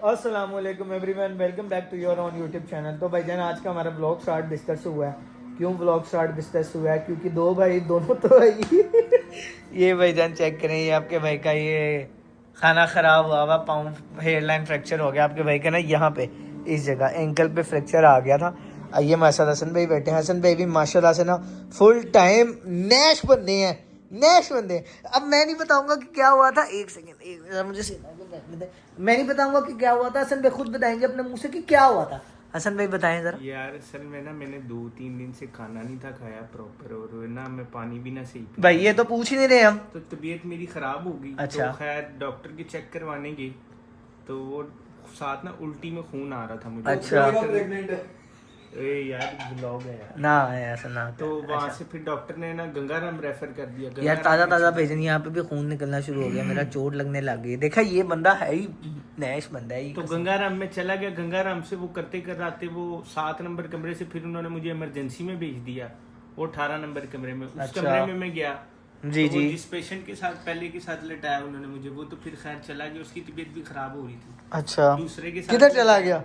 अस्सलामुअलैकुम everyone, welcome back to your on YouTube channel. तो भाईजान आज का हमारा ब्लॉग स्टार्ट बिस्तर से हुआ है। क्यों ब्लॉग स्टार्ट बिस्तर से हुआ है? क्योंकि दो भाई दोनों तो ये भाईजान चेक करें, ये आपके भाई का ये खाना ख़राब हुआ हुआ, पाँव हेयर लाइन फ्रैक्चर हो गया आपके भाई का ना, यहाँ पे इस जगह एंकल पे फ्रैक्चर आ गया था। ये माशाल्लाह हसन भाई बैठे हैं। हसन भाई भी माशाल्लाह से ना फुल टाइम नैश बंदे हैं, नैश बंदे। अब मैं नहीं बताऊंगा कि क्या हुआ था, एक सेकंड मुझे मैं नहीं बताऊंगा कि क्या हुआ था। हसन भाई खुद बताएंगे अपने मुंह से कि क्या हुआ था। हसन भाई बताएं जरा। यार असल में ना मैंने 2-3 दिन से खाना नहीं था खाया प्रॉपर, और ना मैं पानी भी ना सही पी। भाई ये तो पूछ ही नहीं रहे हम। तो तबीयत मेरी खराब हो गई। अच्छा। तो खैर डॉक्टर के चेक करवाने गई, तो वो साथ ना उल्टी में खून आ रहा था मुझे। अच्छा। यार ब्लॉग है यार ना ऐसा ना। तो वहाँ से फिर डॉक्टर ने ना गंगाराम रेफर कर दिया। यार ताजा ताजा भेजन, यहाँ पे भी खून निकलना शुरू हो गया, मेरा चोट लगने लग गई। देखा ये बंदा है ही नैश बंदा है। तो गंगाराम में चला गया। गंगाराम से वो करते कराते वो 7 नंबर कमरे से फिर उन्होंने मुझे इमरजेंसी में भेज दिया, वो 18 नंबर कमरे में। उस अच्छा। कमरे में मैं गया। जी तो जी। जिस पेशेंट के साथ पहले के साथ लेटाया उन्होंने मुझे, वो तो फिर खैर चला गया, उसकी तबीयत भी खराब हो रही थी। अच्छा। दूसरे के साथ किधर चला गया?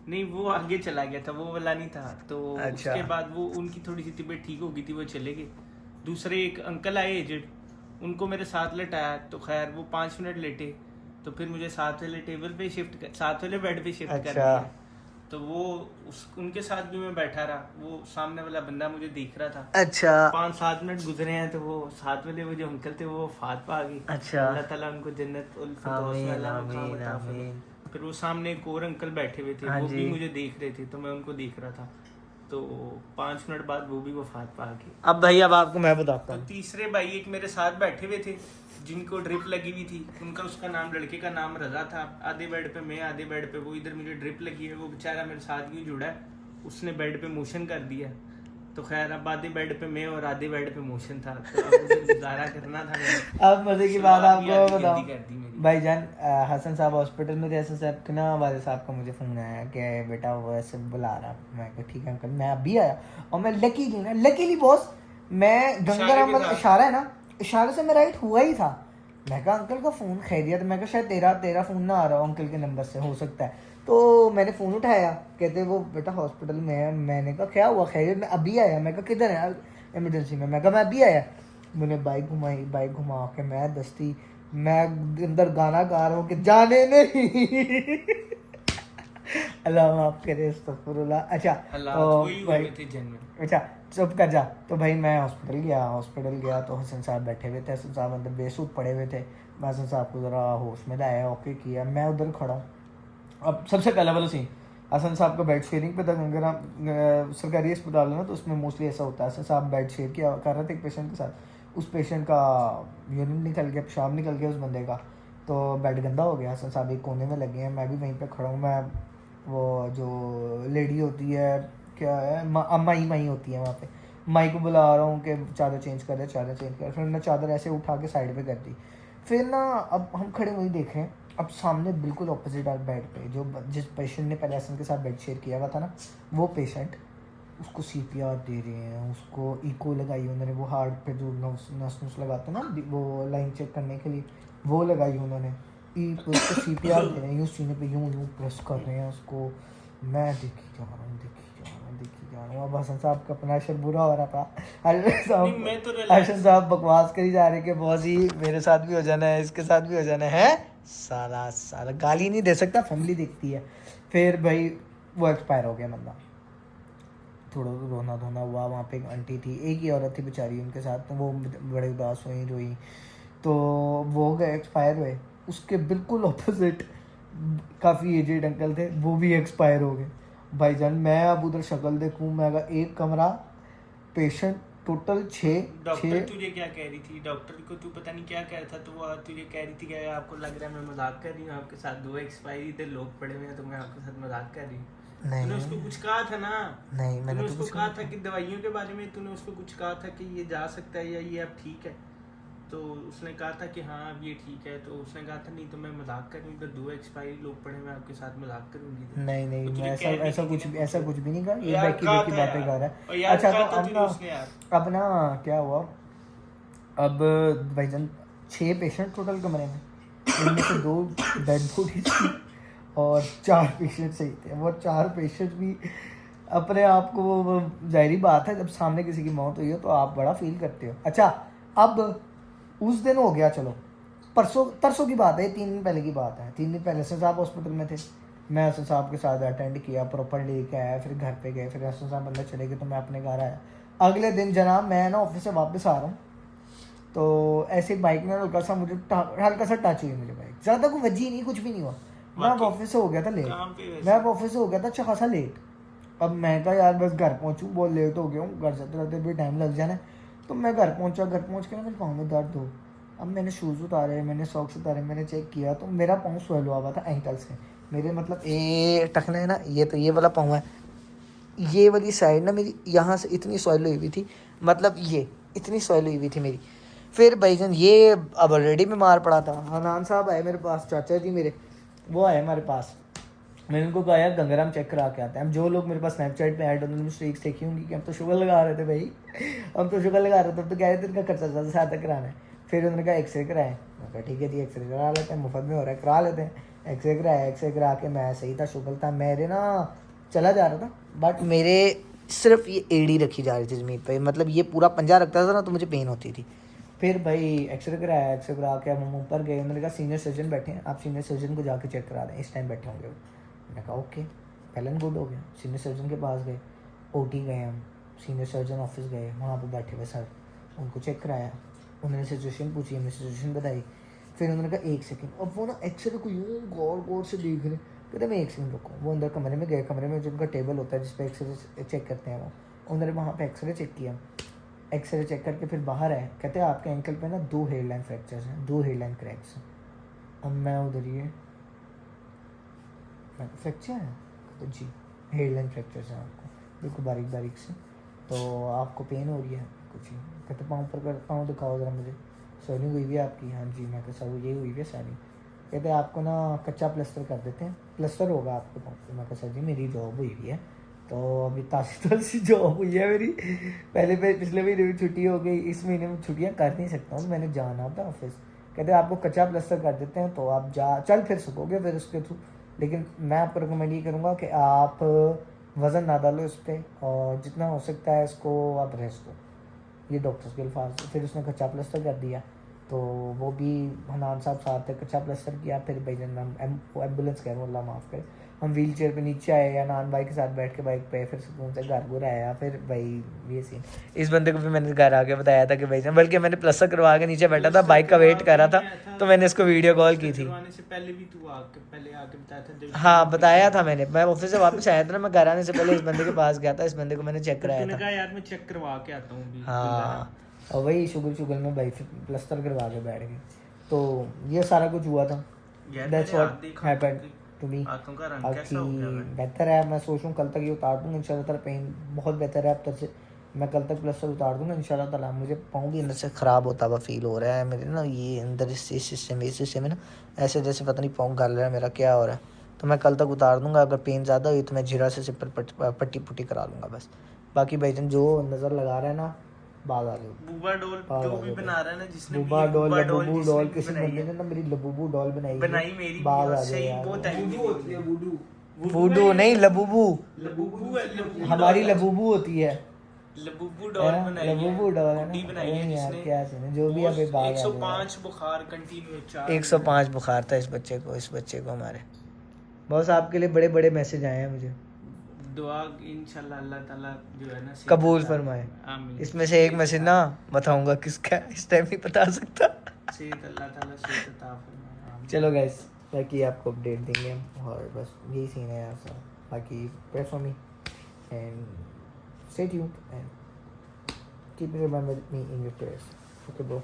नहीं, वो आगे चला गया था, वो वाला नहीं था। तो अच्छा। उसके बाद वो उनकी थोड़ी सी तबीयत ठीक हो गई थी, वो चले गए। दूसरे एक अंकल आए एजेड, उनको मेरे साथ लेटाया। तो खैर वो 5 मिनट लेटे, तो फिर मुझे साथ वाले टेबल पे साथ वाले बेड पे शिफ्ट कर दिया। तो वो उनके साथ भी मैं बैठा रहा। वो सामने वाला बंदा मुझे देख रहा था। अच्छा। 5-7 मिनट गुजरे हैं, तो वो साथ वाले वो जो अंकल थे वो वफात पा गए। अच्छा। अल्लाह ताला उनको जन्नत उल फिरदौस में अल्लाह मकाम अता फरमाए। फिर वो सामने एक और अंकल बैठे हुए थे, हाँ वो जी। भी मुझे देख रहे थे, तो मैं उनको देख रहा था। तो 5 मिनट बाद वो भी वफात पा गए। अब भाई अब आपको मैं बताता तो हूँ। तीसरे भाई एक मेरे साथ बैठे हुए थे, जिनको ड्रिप लगी हुई थी। उनका उसका नाम, लड़के का नाम रजा था। आधे बेड पे मैं, आधे बेड पे वो। इधर मुझे ड्रिप लगी है, वो बेचारा मेरे साथ यूं जुड़ा है, उसने बेड पे मोशन कर दिया। तो खैर अब आधे बेड पे मैं और आधे बेड पे मोशन था, तो अब उधर गुजारा करना था। अब मजे की बात आपको बताओ कर दी मेरी। भाईजान, हसन साहब हॉस्पिटल में थे। हसन साहब के ना वाले साहब का मुझे फ़ोन आया कि बेटा वो ऐसे बुला रहा। मैं कहा ठीक है अंकल, मैं अभी आया। और मैं लकीली बॉस, मैं गंगाराम वाला इशारा है ना, इशारे से मैं राइट हुआ ही था। मैं कहा अंकल का फ़ोन खैरियत। मैं कहा शायद तेरा फ़ोन ना आ रहा हो अंकल के नंबर से, हो सकता है। तो मैंने फ़ोन उठाया, कहते वो बेटा हॉस्पिटल में है। मैंने कहा क्या हुआ खैरियत? मैं अभी आया। मैं कहा किधर है? इमरजेंसी में। मैं कहा मैं अभी आया। मैंने बाइक घुमा के मैं दस्ती, मैं अंदर गाना गा रहा हूँ कि जाने नहीं अल्लाह माफ करे, अस्तगफुरुल्लाह। अच्छा तो भाई, अच्छा चुप कर जा। तो भाई मैं हॉस्पिटल गया तो हसन साहब बैठे हुए थे। हसन साहब अंदर बेसुध पड़े हुए थे। मैं हसन साहब को ज़रा होश में लाया, ओके किया। मैं उधर खड़ा हूँ। अब सबसे पहला वाला सीन, हसन साहब का बेड शेयरिंग पे था। गंगाराम सरकारी अस्पताल है ना, तो उसमें मोस्टली ऐसा होता है। हसन साहब बेड शेयर किया कर रहे थे एक पेशेंट के साथ। उस पेशेंट का यूरिन निकल गया, पेशाब निकल गया उस बंदे का। तो बेड गंदा हो गया। हसन साहब एक कोने में लगे हैं, मैं भी वहीं पे खड़ा हूँ। मैं वो जो लेडी होती है, क्या है, माई होती है वहाँ पे, माई को बुला रहा हूँ कि चादर चेंज कर। फिर मैं चादर ऐसे उठा के साइड पे कर दी। फिर ना अब हम खड़े वहीं देख रहे हैं। अब सामने बिल्कुल ऑपोजिट बेड पे जो जिस पेशेंट ने पहले हसन के साथ बेड शेयर किया हुआ था ना, वो पेशेंट, उसको CPR दे रहे हैं, उसको इको लगाई उन्होंने, वो हार्ट पे जो नस लगाते हैं ना, वो लाइन चेक करने के लिए, वो लगाई उन्होंने। उसको CPR दे रहे हैं, यूँ सीने पे यूँ प्रेस कर रहे हैं उसको। मैं देखी जा रहा हूँ। अब हसन साहब का अपना शर बुरा हो रहा था। हसन साहब बकवास करी जा रहे कि बहुत ही मेरे साथ भी हो जाना है, इसके साथ भी हो जाना है। सारा गाली नहीं दे सकता, फैमिली देखती है। फिर भाई वो एक्सपायर हो गया बंदा। थोड़ा रोना धोना हुआ। वहाँ पे एक आंटी थी, एक ही औरत थी बेचारी उनके साथ, तो वो बड़े उदास हुई, रोई। तो वो हो गए, एक्सपायर हुए। उसके बिल्कुल ऑपोजिट काफ़ी एजेड अंकल थे, वो भी एक्सपायर हो गए। भाईजान मैं अब उधर शक्ल देखूँ, मैं अगर एक कमरा, पेशेंट टोटल 6। डॉक्टर तुझे क्या कह रही थी? डॉक्टर को तू पता नहीं क्या कह रहा था, तो वो तुझे कह रही थी कि आपको लग रहा है मैं मजाक कर रही हूँ आपके साथ, 2 एक्सपायरी इधर लोग पड़े हुए हैं, तो मैं आपके साथ मजाक कर रही हूँ। तूने उसको कुछ कहा था ना? नहीं, मैंने तूने उसको कहा था कि दवाइयों के बारे में तूने उसको कुछ कहा था कि ये जा सकता है या ये अब ठीक है? तो उसने कहा था कि हाँ अब ये ठीक है। तो उसने कहा था नहीं तो मैं मजाक कर रही हूँ, 2 एक्सपायरी लोग पड़े, मैं आपके साथ मजाक करूंगी। नहीं तो मैं ऐसा कुछ भी नहीं कहा, ये यार बैकी कहा की था बातें यार। कर रहा और है। यार अच्छा कहा तो था अब तुझे उसने यार। क्या हुआ, अब भाईजान 6 पेशेंट टोटल कमरे में, इनमें से 2 डेड बॉडीज थी और 4 पेशेंट सही थे। वो 4 पेशेंट भी अपने आप को, जाहिर बात है जब सामने किसी की मौत हुई हो तो आप बड़ा फील करते हो। अच्छा, अब उस दिन हो गया, चलो परसों की बात है, 3 दिन पहले की बात है। 3 दिन पहले हसन साहब हॉस्पिटल में थे, मैं हसन साहब के साथ अटेंड किया, प्रॉपर लेके आया, फिर घर पे गए, फिर हसन साहब अंदर चले गए तो मैं अपने घर आया। अगले दिन जनाब मैं ना ऑफिस से वापस आ रहा हूँ तो ऐसे बाइक में हल्का सा टच हुई मुझे बाइक, ज़्यादा कोई वजह नहीं, कुछ भी नहीं हुआ। मैं अब ऑफिस से हो गया था लेट, मैं अब ऑफिस से हो गया था अच्छा खासा लेट। अब मैं कहा यार बस घर पहुँचूँ, बहुत लेट हो गया हूँ, घर से रहते भी टाइम लग जाना है। तो मैं घर पहुँचा, घर पहुँच के ना मेरे पाँव में दर्द हो। अब मैंने शूज़ उतारे, मैंने सॉक्स उतारे, मैंने चेक किया तो मेरा पाँव स्वेल हुआ था एंकल से। मेरे मतलब ये टखना है ना, ये तो ये वाला पाँव है, ये वाली साइड ना मेरी यहाँ से इतनी सॉइल हुई थी, मतलब ये इतनी सॉइल हुई थी मेरी। फिर भाईजान ये अब ऑलरेडी बीमार पड़ा था। हनान साहब आए मेरे पास, चाचा जी मेरे, वो आए हमारे पास। मैंने उनको कहा यार गंगाराम चेक करा के आते हैं। हम जो लोग मेरे पास स्नैपचैट पे ऐड होंगे उन्होंने स्ट्रीक्स देखी होंगी कि हम तो शुगर लगा रहे थे भाई, हम तो शुगर लगा रहे थे, तो कह रहे थे इनका खर्चा ज़्यादा से ज़्यादा कराना है। फिर उन्होंने कहा एक्सरे कराएं, मैं कहा ठीक है जी एक्सरे करा लेते हैं, मुफ्त में हो रहा है करा लेते हैं। एक्सरे कराया, एक्सरे करा के मैं सही था, शुगर था, मेरे ना चला जा रहा था, बट मेरे सिर्फ ये एड़ी रखी जा रही थी ज़मीन पर, मतलब ये पूरा पंजा रखता था ना तो मुझे पेन होती थी। फिर भाई एक्सरे कराया, एक्सरे करा के हम ऊपर गए, उन्होंने कहा सीनियर सर्जन बैठे हैं, आप सीनियर सर्जन को जाके चेक करा दें, इस टाइम बैठे होंगे वो। मैंने कहा ओके, वेल एंड गुड हो गया। सीनियर सर्जन के पास गए, ओटी गए हम, सीनियर सर्जन ऑफिस गए, वहाँ पे बैठे हुए सर, उनको चेक कराया, उन्होंने सिचुएशन पूछी, हमने सिचुएशन बताई। फिर उन्होंने कहा 1 सेकंड, अब वो ना एक्सरे को यूँ गौर गौर से देख रहे, कहते मैं 1 सेकंड रुको। वो अंदर कमरे में गए, कमरे में जो उनका टेबल होता है जिस पर एक्सरे चेक करते हैं वो, उन्होंने वहाँ पर एक्सरे चेक किया। एक्सरे चेक करके फिर बाहर आए, कहते हैं आपके एंकल पे ना 2 हेयरलाइन फ्रैक्चर्स हैं, 2 हेयरलाइन क्रैक्स हैं। अब मैं उधर ये फ्रैक्चर है तो जी हेयरलाइन फ्रैक्चर्स हैं आपको, बिल्कुल बारीक बारीक से, तो आपको पेन हो रही है कुछ ही। कहते पाँव पर कर, पाँव दिखाओ ज़रा मुझे, स्वेलिंग हुई हुई है आपकी? हाँ जी। मैं कहता सर ये हुई हुई है सारी। कहते आपको ना कच्चा प्लास्टर कर देते हैं, प्लास्टर होगा आपके पाँव पर। मैं कहता सर जी मेरी जॉब हुई हुई है, तो अभी ताज़ी जॉब हुई है मेरी, पहले पिछले महीने में छुट्टी हो गई, इस महीने में छुट्टियाँ कर नहीं सकता हूँ, मैंने जाना था ऑफिस। कहते आपको कच्चा प्लास्टर कर देते हैं तो आप चल फिर सकोगे फिर उसके थ्रू, लेकिन मैं आपको रिकमेंड ये करूँगा कि आप वज़न ना डालो इस पर, और जितना हो सकता है इसको आप रेस्ट दो, ये डॉक्टर्स के अल्फाज। फिर उसने कच्चा प्लास्टर कर दिया, तो वो भी हनान साहब साथ थे, कच्चा प्लास्टर किया। फिर भाई जन हम एम्बुलेंस कह अल्लाह माफ़ करे, हम व्हील चेयर पर नीचे आए, या नान भाई के साथ बैठ के बाइक पे, फिर सुकून से घर आया। फिर भाई ये सीन, इस बंदे को भी मैंने घर आके बताया था कि भाई जन, बल्कि मैंने प्लास्टर करवा के नीचे बैठा था, बाइक का वेट कर रहा था, तो मैंने इसको वीडियो कॉल की थी। से पहले भी तू पहले आके बताया था। हाँ बताया था मैंने, मैं ऑफिस से वापस आया था ना, मैं घर आने से पहले इस बंदे के पास गया था, इस बंदे को मैंने चेक कराया था। कहा यार मैं चेक करवा के आता हूँ। हाँ, और वही शुगर में भाई प्लास्टर करवा के बैठ गए। तो ये सारा कुछ हुआ था, that's what happened to me. बाकी बेहतर है, मैं सोच रहा हूँ कल तक ये उतार दूँगा इंशाल्लाह ताला, पेन बहुत बेहतर है अब तक से, मैं कल तक प्लास्टर उतार दूँगा इंशाल्लाह ताला। मुझे पाँव भी अंदर से ख़राब होता हुआ फील हो रहा है मेरे ना, ये अंदर इस सिस्टम में ना ऐसे जैसे पता नहीं पाँव गल रहा है मेरा, क्या हो रहा है। तो मैं कल तक उतार दूँगा, अगर पेन ज़्यादा हुई तो मैं जीरा से सिर पर पट्टी पुट्टी करा लूँगा बस। बाकी भाईजान जो नज़र लगा रहा है ना, बात आ गई। बूबा डॉल जो भी बना रहा है ना, जिसने बूबा डॉल किसी बंदे ने ना मेरी लबूबू डॉल बनाई मेरी, बात आ गई यार। वूडू नहीं, लबूबू हमारी लबूबू होती है, लबूबू डॉल बनाई है, लबूबू डॉल है गुड्डी बनाई है जिसने। क्या सुने जो भी अभी बात 105 बुखार कंटिन्यू 105 बुखार था इस बच्चे को हमारे। बस आपके लिए बड़े बड़े मैसेज आए हैं मुझे, दुआ इंशाल्लाह अल्लाह ताला जो है ना कबूल फरमाए। आमीन। इसमें से एक मैसेज ना बताऊंगा किसका, इस टाइम नहीं बता सकता। सेहत अल्लाह ताला सेहत अता फरमाए। चलो गाइस, बाकी आपको अपडेट देंगे हम, और बस यही सीन है यार सब। बाकी pray for me and stay tuned and keep remember me in your prayers. Okay bro.